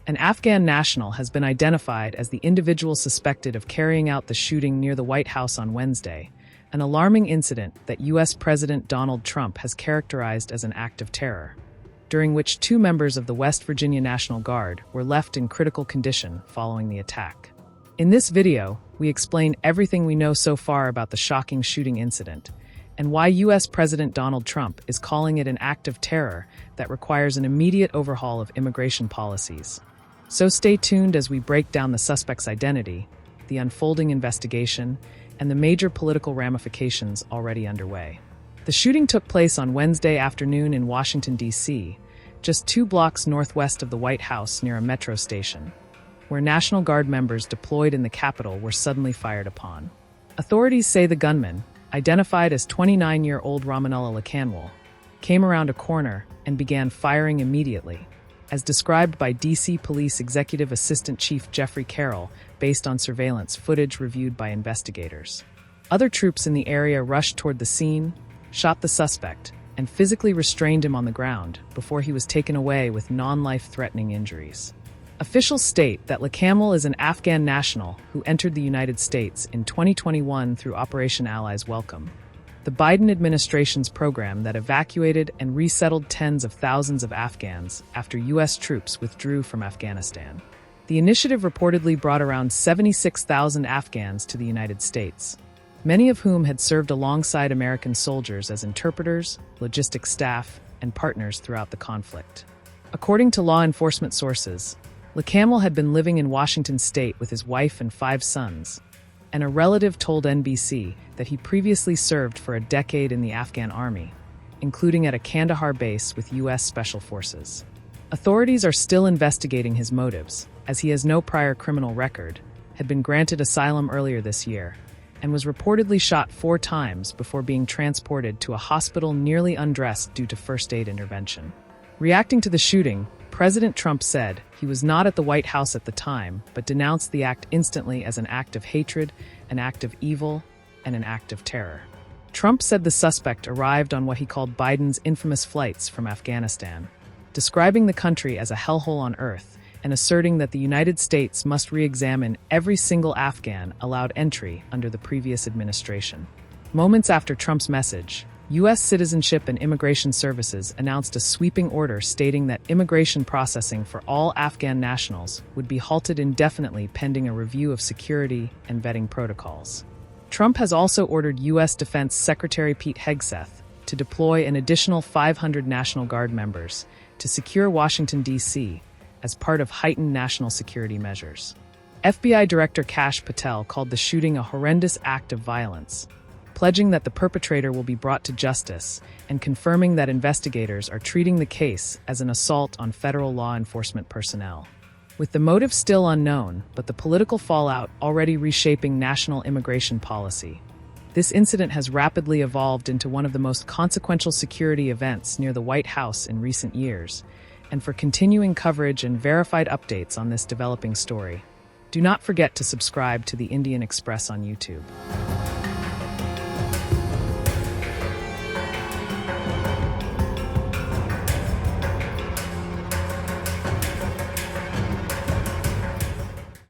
An Afghan national has been identified as the individual suspected of carrying out the shooting near the White House on Wednesday, an alarming incident that U.S. President Donald Trump has characterized as an act of terror, during which 2 members of the West Virginia National Guard were left in critical condition following the attack. In this video, we explain everything we know so far about the shocking shooting incident, and why U.S. President Donald Trump is calling it an act of terror that requires an immediate overhaul of immigration policies. So stay tuned as we break down the suspect's identity, the unfolding investigation, and the major political ramifications already underway. The shooting took place on Wednesday afternoon in Washington, D.C., just 2 blocks northwest of the White House near a metro station, where National Guard members deployed in the Capitol were suddenly fired upon. Authorities say the gunman, identified as 29-year-old Rahmanullah Lakanwal, came around a corner and began firing immediately, as described by D.C. Police Executive Assistant Chief Jeffrey Carroll based on surveillance footage reviewed by investigators. Other troops in the area rushed toward the scene, shot the suspect, and physically restrained him on the ground before he was taken away with non-life-threatening injuries. Officials state that Lakanwal is an Afghan national who entered the United States in 2021 through Operation Allies Welcome, the Biden administration's program that evacuated and resettled tens of thousands of Afghans after U.S. troops withdrew from Afghanistan. The initiative reportedly brought around 76,000 Afghans to the United States, many of whom had served alongside American soldiers as interpreters, logistics staff, and partners throughout the conflict. According to law enforcement sources, Lakanwal had been living in Washington state with his wife and 5 sons, and a relative told NBC that he previously served for a decade in the Afghan army, including at a Kandahar base with U.S. Special Forces. Authorities are still investigating his motives, as he has no prior criminal record, had been granted asylum earlier this year, and was reportedly shot 4 times before being transported to a hospital nearly undressed due to first aid intervention. Reacting to the shooting, President Trump said he was not at the White House at the time, but denounced the act instantly as an act of hatred, an act of evil, and an act of terror. Trump said the suspect arrived on what he called Biden's infamous flights from Afghanistan, describing the country as a hellhole on earth and asserting that the United States must re-examine every single Afghan allowed entry under the previous administration. Moments after Trump's message, U.S. Citizenship and Immigration Services announced a sweeping order stating that immigration processing for all Afghan nationals would be halted indefinitely pending a review of security and vetting protocols. Trump has also ordered U.S. Defense Secretary Pete Hegseth to deploy an additional 500 National Guard members to secure Washington, D.C., as part of heightened national security measures. FBI Director Kash Patel called the shooting a horrendous act of violence, pledging that the perpetrator will be brought to justice and confirming that investigators are treating the case as an assault on federal law enforcement personnel. With the motive still unknown, but the political fallout already reshaping national immigration policy, this incident has rapidly evolved into one of the most consequential security events near the White House in recent years. And for continuing coverage and verified updates on this developing story, do not forget to subscribe to the Indian Express on YouTube.